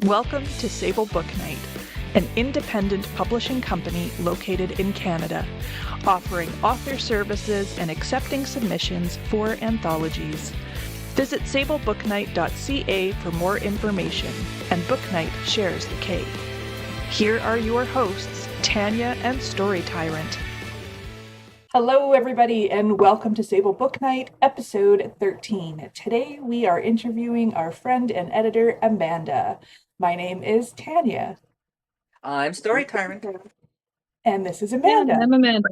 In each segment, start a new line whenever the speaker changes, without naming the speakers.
Welcome to Sable BooKnight, an independent publishing company located in Canada, offering author services and accepting submissions for anthologies. Visit sablebooknight.ca for more information, and BooKnight shares the K. Here are your hosts, Tania and Story Tyrant. Hello, everybody, and welcome to Sable BooKnight, episode 13. Today, we are interviewing our friend and editor, Amanda. My name is Tania.
I'm Story Tyrant.
And this is Amanda.
And I'm Amanda.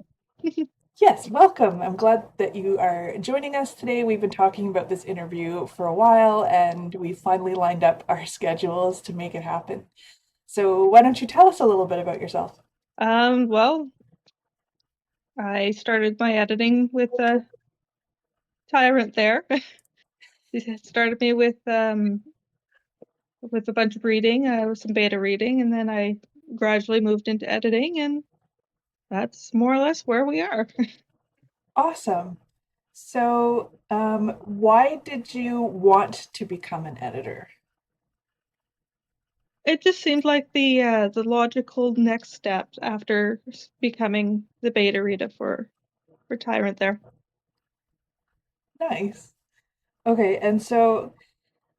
Yes, welcome. I'm glad that you are joining us today. We've been talking about this interview for a while, and we finally lined up our schedules to make it happen. So why don't you tell us a little bit about yourself?
Well, I started my editing with Tyrant there. She started me with a bunch of reading, some beta reading, and then I gradually moved into editing, and that's more or less where we are.
Awesome. So, why did you want to become an editor?
It just seemed like the logical next step after becoming the beta reader for Tyrant there.
Nice. Okay, and so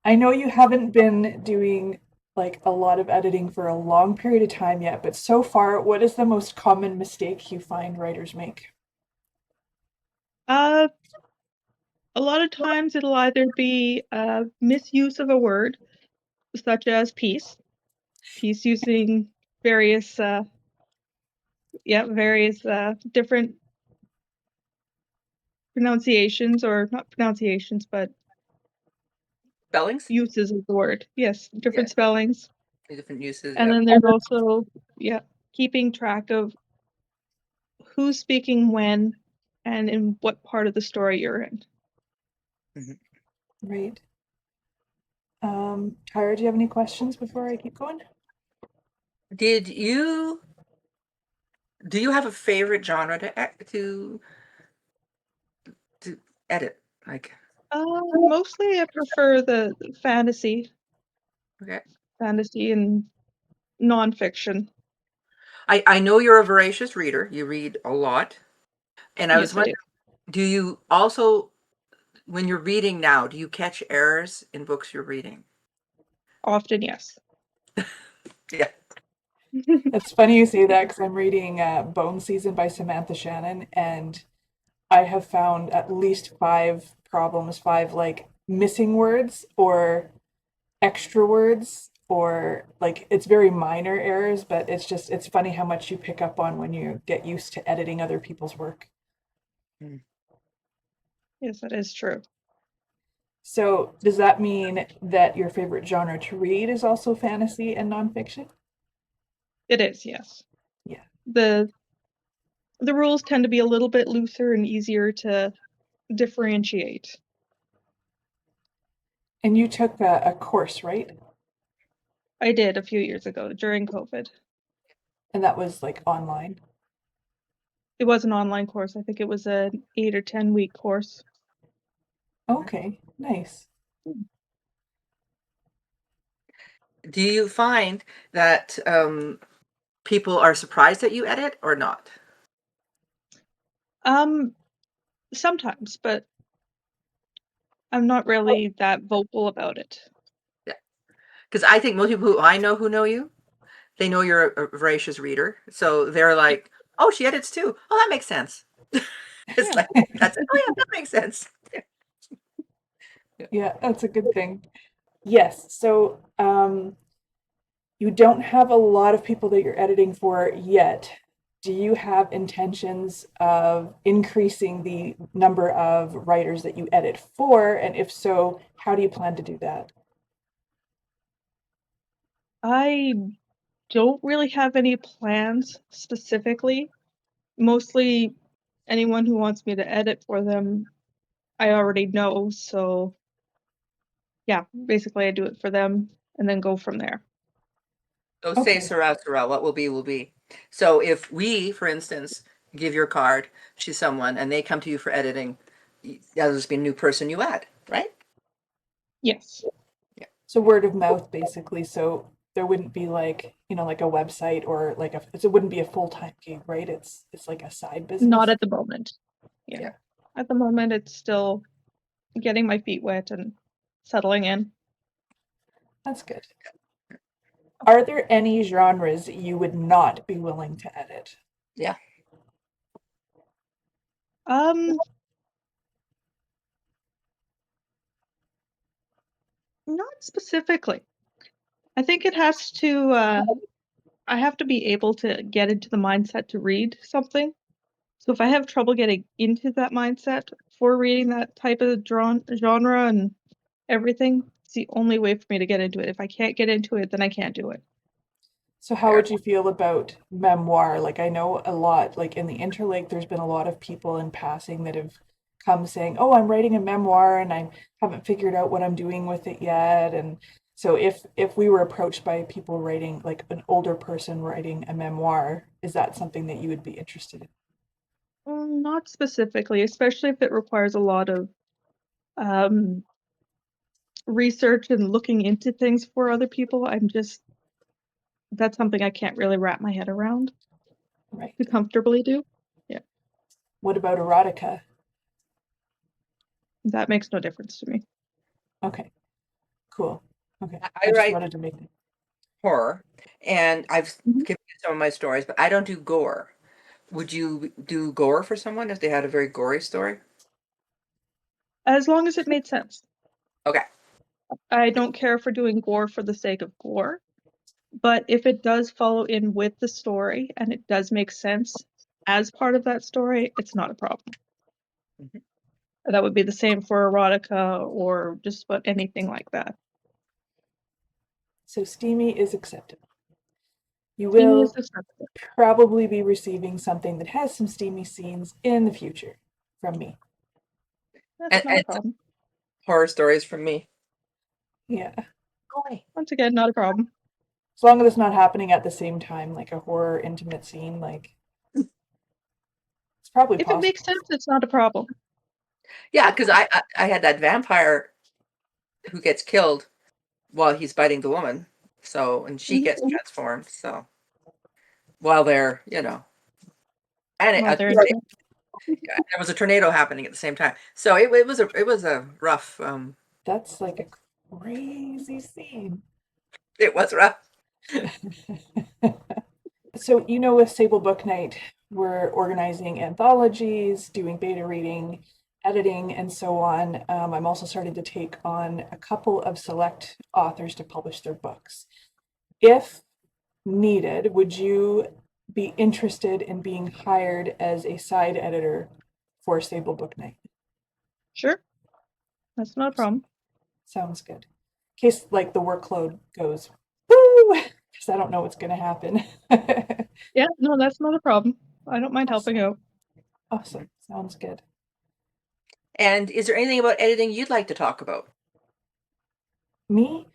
I know you haven't been doing like a lot of editing for a long period of time yet, but so far, what is the most common mistake you find writers make?
A lot of times it'll either be a misuse of a word, such as peace using various different pronunciations, or not pronunciations, but
Spellings?
uses of the word. Yes, different spellings.
Different uses.
And then there's also keeping track of who's speaking when and in what part of the story you're in.
Mm-hmm.
Right. Tyra, do you have any questions before I keep going?
Do you have a favorite genre to edit? Like,
mostly I prefer the fantasy.
okay.
Fantasy and nonfiction.
I know you're a voracious reader. You read a lot. And I was
Yes, I do.
wondering, do you also, when you're reading now, do you catch errors in books you're reading?
Often, yes.
Yeah.
It's funny you say that because I'm reading Bone Season by Samantha Shannon, and I have found at least 5 problems, 5 like missing words or extra words, or like it's very minor errors, but it's funny how much you pick up on when you get used to editing other people's work.
Yes, that is true.
So does that mean that your favorite genre to read is also fantasy and nonfiction?
It is, yes.
Yeah.
The rules tend to be a little bit looser and easier to differentiate.
And you took a course, right?
I did a few years ago during COVID.
And that was like online?
It was an online course. I think it was an 8 or 10 week course.
Okay, nice.
Do you find that people are surprised that you edit or not?
Sometimes, but I'm not really that vocal about it.
Yeah. Because I think most people who I know who know you, they know you're a voracious reader. So they're like, oh, she edits too. Oh, that makes sense. It's like, that's it. Oh, yeah, that makes sense.
Yeah, that's a good thing. Yes, so you don't have a lot of people that you're editing for yet. Do you have intentions of increasing the number of writers that you edit for? And if so, how do you plan to do that?
I don't really have any plans specifically. Mostly anyone who wants me to edit for them, I already know. So yeah, basically I do it for them and then go from there.
So
Okay.
say Sorrel, what will be, will be. So if we, for instance, give your card to someone and they come to you for editing, that'll just be a new person you add, right?
Yes.
So word of mouth, basically. So there wouldn't be like, like a website or like it wouldn't be a full-time gig, right? It's like a side business.
Not at the moment. Yeah.
Yeah.
At the moment, it's still getting my feet wet and settling in.
That's good. Are there any genres you would not be willing to edit?
Yeah.
Not specifically. I think it has to, I have to be able to get into the mindset to read something. So if I have trouble getting into that mindset for reading that type of genre and everything, it's the only way for me to get into it. If I can't get into it, then I can't do it.
So how would you feel about memoir? Like I know a lot, like in the Interlake, there's been a lot of people in passing that have come saying, "Oh, I'm writing a memoir and I haven't figured out what I'm doing with it yet." And so if we were approached by people writing, like an older person writing a memoir, is that something that you would be interested in?
Not specifically, especially if it requires a lot of um, research and looking into things for other people. That's something I can't really wrap my head around
Right.
to comfortably do. Yeah,
What about erotica?
that makes no difference to me.
Okay. Cool. Okay.
I
just
write
wanted to make
horror, and I've
Mhm.
given you some of my stories, but I don't do gore. Would you do gore for someone if they had a very gory story?
As long as it made sense.
Okay.
I don't care for doing gore for the sake of gore, but if it does follow in with the story and it does make sense as part of that story, it's not a problem.
Mhm.
That would be the same for erotica or just about anything like that.
So steamy is acceptable. You
Steamy is
will
acceptable.
probably be receiving something that has some steamy scenes in the future from me.
That's not a
And
problem.
horror stories from me.
Yeah.
Go away.
Once again, not a problem.
As long as it's not happening at the same time, like a horror intimate scene, like it's probably
If it
possible.
makes sense, it's not a problem.
Yeah, because I had that vampire who gets killed while he's biting the woman. So, and she gets transformed. So, while they're, and
Well, there
there was a tornado happening at the same time. So it was a rough.
That's like a crazy scene.
It was rough.
So, with Sable BooKnight, we're organizing anthologies, doing beta reading, editing, and so on. I'm also starting to take on a couple of select authors to publish their books. If needed, would you be interested in being hired as a side editor for Sable BooKnight?
Sure, that's not a problem.
Sounds good. In case like the workload goes, woo, because I don't know what's going to happen.
Yeah, no, that's not a problem. I don't mind helping out.
Awesome. Sounds good.
And is there anything about editing you'd like to talk about?
Me?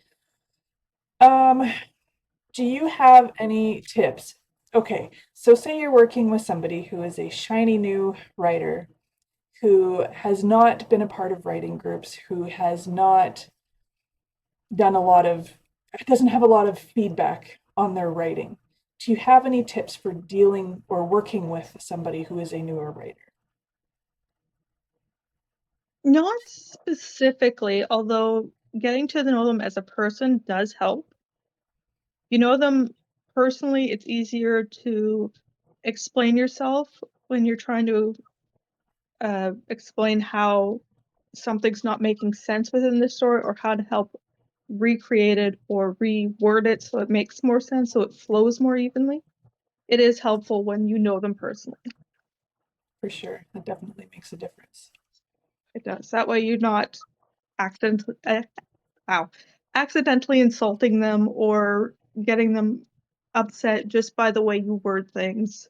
Do you have any tips? Okay, so say you're working with somebody who is a shiny new writer who has not been a part of writing groups, who has not done doesn't have a lot of feedback on their writing. Do you have any tips for dealing or working with somebody who is a newer writer?
Not specifically, although getting to know them as a person does help. You know them personally, it's easier to explain yourself when you're trying to explain how something's not making sense within the story or how to help recreate it or reword it so it makes more sense, so it flows more evenly. It is helpful when you know them personally.
For sure, that definitely makes a difference.
It does. That way you're not accidentally, accidentally insulting them or getting them upset just by the way you word things.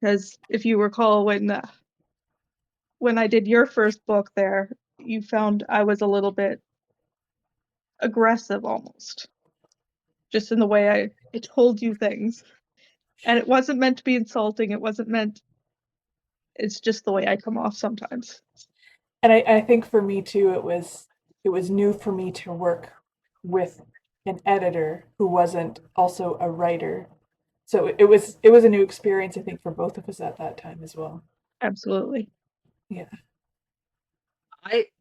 Because if you recall when I did your first book there, you found I was a little bit aggressive almost, just in the way I told you things. And it wasn't meant to be insulting. It wasn't meant, it's just the way I come off sometimes.
And I think for me too, it was new for me to work with an editor who wasn't also a writer. So it was a new experience, I think, for both of us at that time as well.
Absolutely.
Yeah.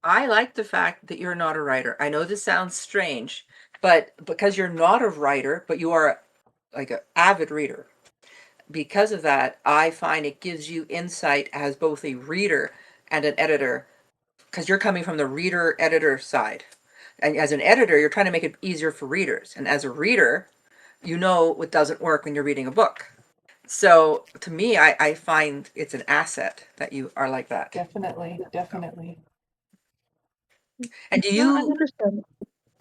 I like the fact that you're not a writer. I know this sounds strange, but because you're not a writer, but you are like an avid reader, because of that, I find it gives you insight as both a reader and an editor, because you're coming from the reader editor side. And as an editor, you're trying to make it easier for readers. And as a reader, you know what doesn't work when you're reading a book. So to me, I find it's an asset that you are like that.
Definitely.
And do
No, I
you,
understand.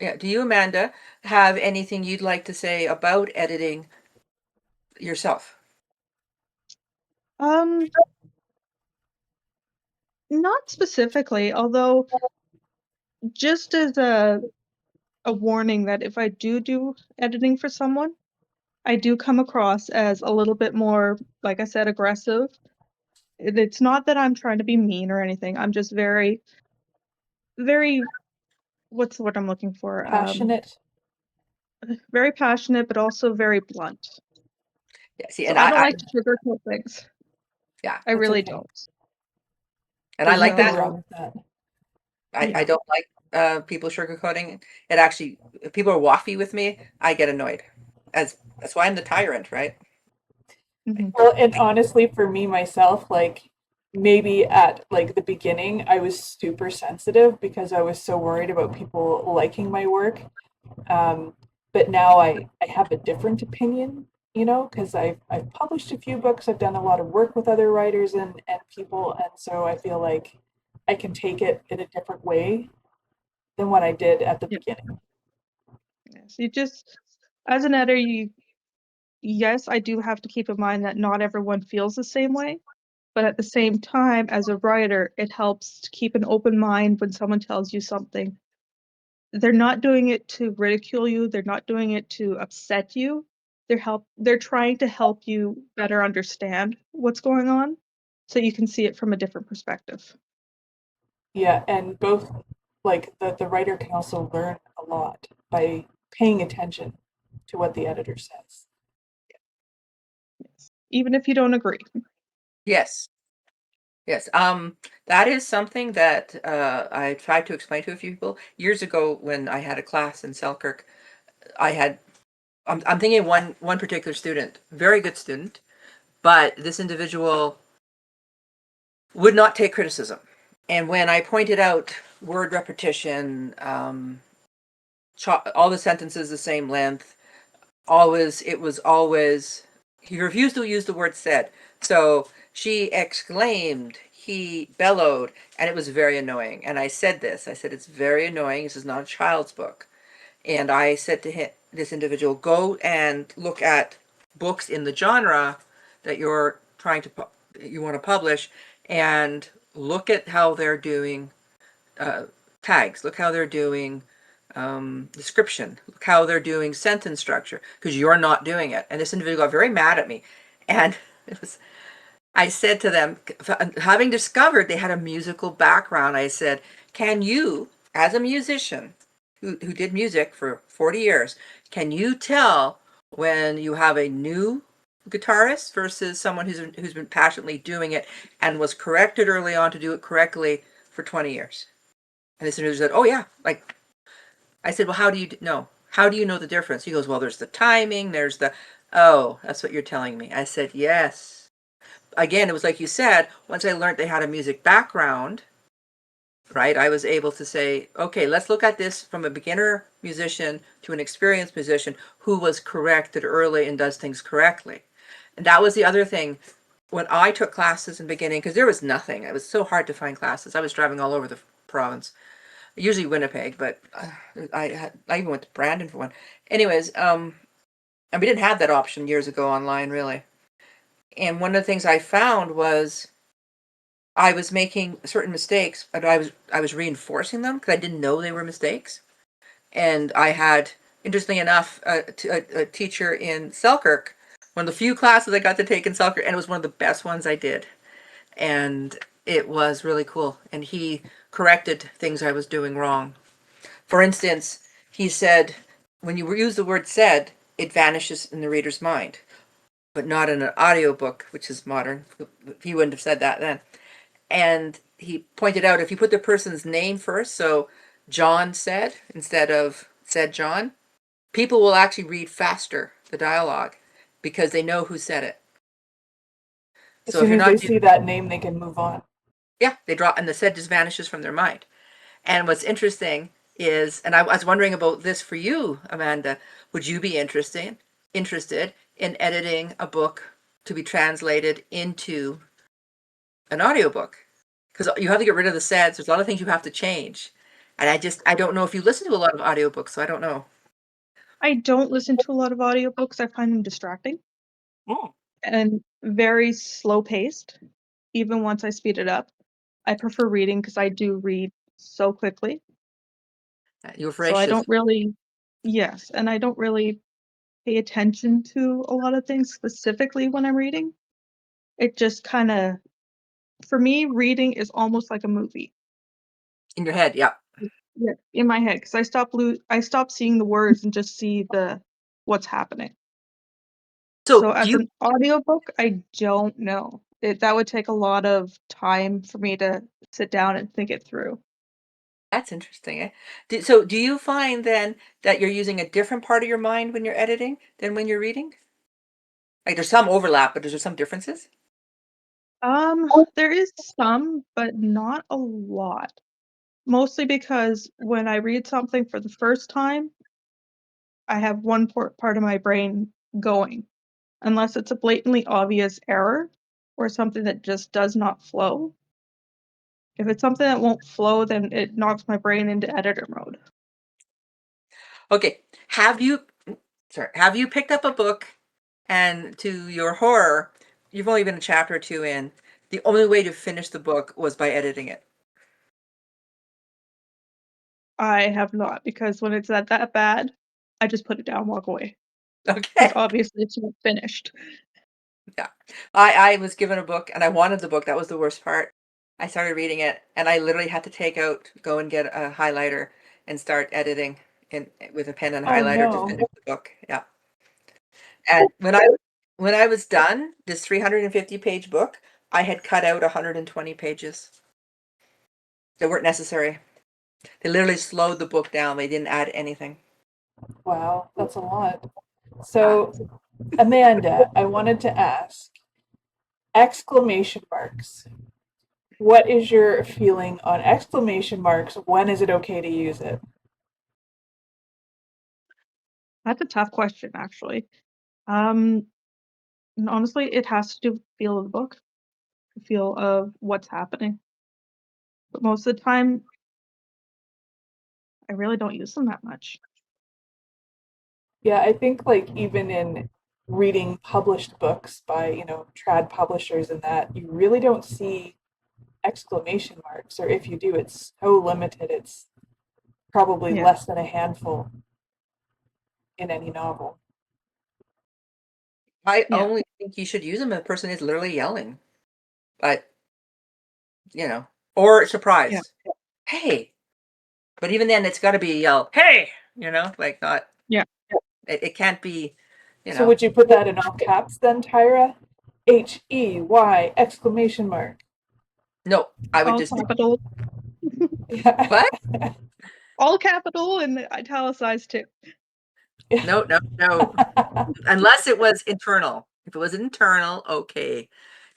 yeah, do you, Amanda, have anything you'd like to say about editing yourself?
Um, Not specifically, although just as a warning that if I do editing for someone, I do come across as a little bit more, like I said, aggressive. It's not that I'm trying to be mean or anything. I'm just very, very, what's the word I'm looking for?
Passionate.
Very passionate, but also very blunt.
Yeah, see,
So
and
I don't like to sugarcoat things.
yeah,
I
That's
really
okay.
don't.
and I
There's
like
nothing
that.
wrong with that.
I
Yeah.
don't like people sugarcoating. It actually, if people are waffy with me, I get annoyed. As that's why I'm the tyrant, right?
Mhm.
Well, and honestly, for me myself, like maybe at like the beginning, I was super sensitive because I was so worried about people liking my work. Um, but now I have a different opinion, because I've published a few books, I've done a lot of work with other writers and people, and so I feel like I can take it in a different way than what I did at the
Yeah.
beginning.
Yes. You just, as an editor, yes, I do have to keep in mind that not everyone feels the same way. But at the same time, as a writer, it helps to keep an open mind when someone tells you something. They're not doing it to ridicule you, they're not doing it to upset you. They're trying to help you better understand what's going on so you can see it from a different perspective.
Yeah, and both like the writer can also learn a lot by paying attention to what the editor says.
Even if you don't agree.
Yes, yes. That is something that I tried to explain to a few people years ago when I had a class in Selkirk. I had, I'm thinking of one particular student, very good student, but this individual would not take criticism. And when I pointed out word repetition, all the sentences the same length, it was always, he refused to use the word said. So she exclaimed, he bellowed, and it was very annoying. And I said it's very annoying. This is not a child's book. And I said to him, this individual, go and look at books in the genre that you're you want to publish, and look at how they're doing tags. Look how they're doing description. Look how they're doing sentence structure, because you're not doing it. And this individual got very mad at me, and it was. I said to them, having discovered they had a musical background, I said, "Can you, as a musician who did music for 40 years, can you tell when you have a new guitarist versus someone who's been passionately doing it and was corrected early on to do it correctly for 20 years?" And this individual said, "Oh yeah." Like, I said, "Well, how do you know? How do you know the difference?" He goes, "Well, there's the timing, there's the." Oh, that's what you're telling me. I said, "Yes." Again, it was like you said, once I learned they had a music background, right, I was able to say, okay, let's look at this from a beginner musician to an experienced musician who was corrected early and does things correctly. And that was the other thing. When I took classes in the beginning, because there was nothing, it was so hard to find classes. I was driving all over the province, usually Winnipeg, but I even went to Brandon for one. Anyways, and we didn't have that option years ago online, really. And one of the things I found was I was making certain mistakes, but I was reinforcing them because I didn't know they were mistakes. And I had, interestingly enough, a teacher in Selkirk, one of the few classes I got to take in Selkirk, and it was one of the best ones I did. And it was really cool. And he corrected things I was doing wrong. For instance, he said, when you use the word said, it vanishes in the reader's mind, but not in an audiobook, which is modern. He wouldn't have said that then. And he pointed out if you put the person's name first, so John said instead of said John, people will actually read faster the dialogue because they know who said it.
As
So if
soon
you're
as they
not,
see that name, they can move on.
yeah, they drop, and the said just vanishes from their mind. And what's interesting is, and I was wondering about this for you, Amanda, would you be interested in editing a book to be translated into an audiobook? Because you have to get rid of the sads. There's a lot of things you have to change. And I don't know if you listen to a lot of audiobooks, so I don't know.
I don't listen to a lot of audiobooks. I find them distracting
Oh.
and very slow paced, even once I speed it up. I prefer reading because I do read so quickly.
You're
So I
voracious.
don't really, yes, and I don't really pay attention to a lot of things specifically when I'm reading. It just kind of, for me, reading is almost like a movie.
In your head, yeah.
Yeah, in my head, because I stop seeing the words and just see what's happening. So
So do
as
you,
an audiobook, I don't know. That would take a lot of time for me to sit down and think it through.
that's interesting, eh? So do you find then that you're using a different part of your mind when you're editing than when you're reading? Like there's some overlap, but is there some differences?
There is some, but not a lot. Mostly because when I read something for the first time, I have one part of my brain going, unless it's a blatantly obvious error or something that just does not flow. If it's something that won't flow, then it knocks my brain into editor mode.
Okay. Have you picked up a book and to your horror, you've only been a chapter or two in, the only way to finish the book was by editing it?
I have not, because when it's that bad, I just put it down, walk away. Because
Okay.
obviously it's not finished.
Yeah. I was given a book and I wanted the book. That was the worst part. I started reading it and I literally had to go and get a highlighter and start editing with a pen and
Oh
highlighter to
no.
finish the book. Yeah. And when I was done, this 350-page book, I had cut out 120 pages that weren't necessary. They literally slowed the book down. They didn't add anything.
Wow, that's a lot.
Uh,
So, Amanda, I wanted to ask exclamation marks. What is your feeling on exclamation marks? When is it okay to use it?
That's a tough question, actually. And honestly, it has to do with the feel of the book, the feel of what's happening. But most of the time, I really don't use them that much.
Yeah, I think like even in reading published books by, trad publishers and that, you really don't see exclamation marks, or if you do, it's so limited. It's probably
Yeah,
less than a handful in any novel.
I
yeah,
only think you should use them if the person is literally yelling, but or
yeah,
surprised. Hey, but even then, it's got to be a yell. Hey, like not.
yeah.
It can't be, you
So
know.
would you put that in all caps then, Tyra? HEY exclamation mark.
No, I would
All
just
capital,
Yeah.
what?
all capital, and italicized too.
No, no, no. Unless it was internal. If it was internal, okay. It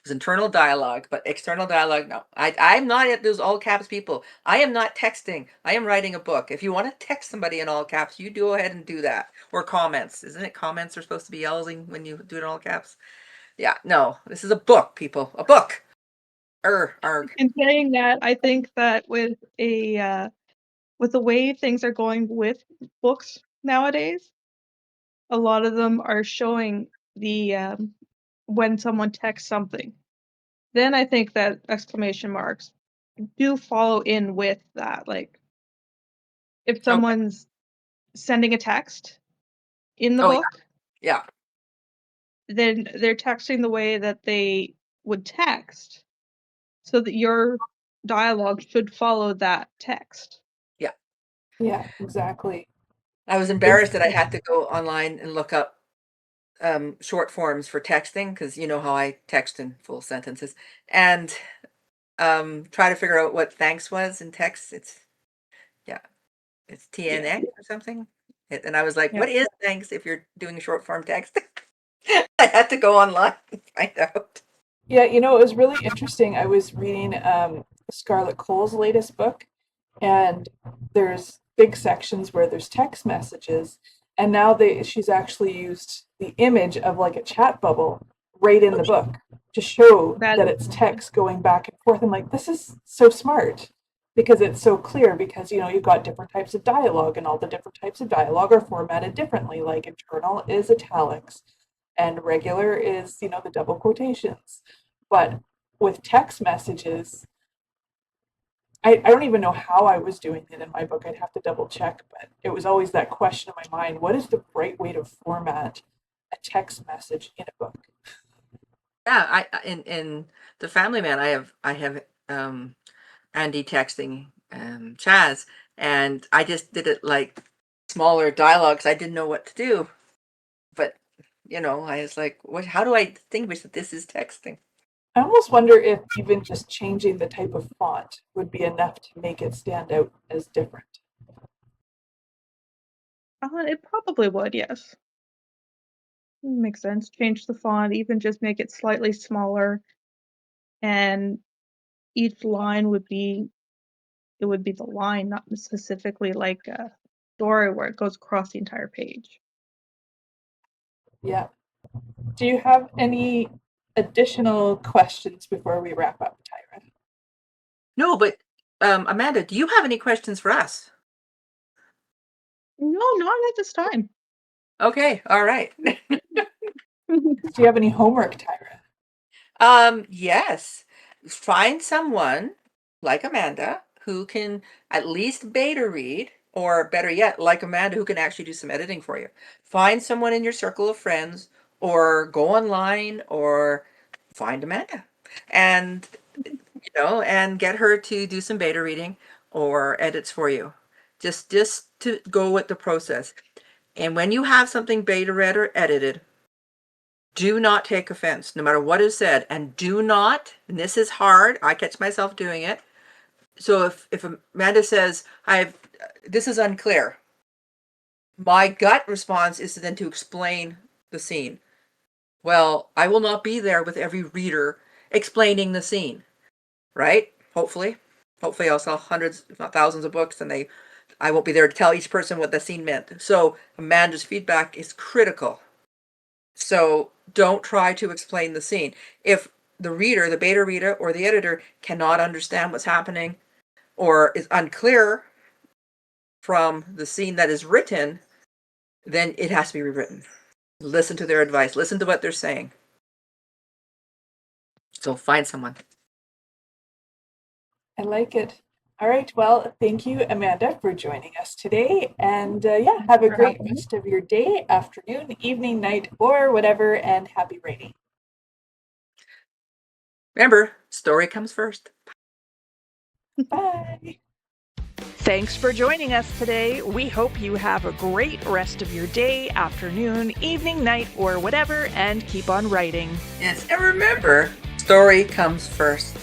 was internal dialogue, but external dialogue, no. I'm not at those all caps people. I am not texting. I am writing a book. If you want to text somebody in all caps, you go ahead and do that. Or comments. Isn't it comments are supposed to be yelling when you do it in all caps? Yeah, no. This is a book, people. A book. Arg.
In saying that, I think that with the way things are going with books nowadays, a lot of them are showing the when someone texts something. Then I think that exclamation marks do follow in with that. Like if
Okay.
someone's sending a text in the
Oh,
book,
yeah.
then they're texting the way that they would text, so that your dialogue should follow that text.
Yeah.
Yeah, exactly.
I was embarrassed that I had to go online and look up short forms for texting because you know how I text in full sentences and try to figure out what thanks was in text. It's TNX or something. And I was like,
Yeah.
what is thanks if you're doing short form text? I had to go online and find out.
Yeah, it was really interesting. I was reading Scarlett Cole's latest book, and there's big sections where there's text messages, and now she's actually used the image of like a chat bubble right in the book to show that it's text going back and forth. I'm like, this is so smart because it's so clear because you've got different types of dialogue, and all the different types of dialogue are formatted differently. Like internal is italics and regular is the double quotations. But with text messages, I don't even know how I was doing it in my book. I'd have to double check, but it was always that question in my mind: what is the right way to format a text message in a book?
Yeah, in the Family Man, I have Andy texting Chaz, and I just did it like smaller dialogues. I didn't know what to do, but I was like, what? How do I distinguish that this is texting?
I almost wonder if even just changing the type of font would be enough to make it stand out as different.
It probably would, yes. Makes sense. Change the font, even just make it slightly smaller, and each line would be the line, not specifically like a story where it goes across the entire page.
Yeah. Do you have any additional questions before we wrap up, Tyra?
No, but Amanda, do you have any questions for us?
No, not at this time.
Okay, all right.
Do you have any homework, Tyra?
Yes. Find someone like Amanda who can at least beta read, or better yet, like Amanda, who can actually do some editing for you. Find someone in your circle of friends, or go online, or find Amanda, and and get her to do some beta reading or edits for you. Just to go with the process. And when you have something beta read or edited, do not take offense, no matter what is said, and do not, and this is hard, I catch myself doing it. So if Amanda says, this is unclear, my gut response is then to explain the scene. Well, I will not be there with every reader explaining the scene, right? Hopefully I'll sell hundreds, if not thousands of books, and I won't be there to tell each person what the scene meant. So Amanda's feedback is critical. So don't try to explain the scene. If the reader, the beta reader, or the editor cannot understand what's happening or is unclear from the scene that is written, then it has to be rewritten. Listen to their advice. Listen to what they're saying. So find someone.
I like it. All right. Well, thank you, Amanda, for joining us today. And have a great rest of your day, afternoon, evening, night, or whatever, and happy reading.
Remember, story comes first.
Bye.
Thanks for joining us today. We hope you have a great rest of your day, afternoon, evening, night, or whatever, and keep on writing.
Yes, and remember, story comes first.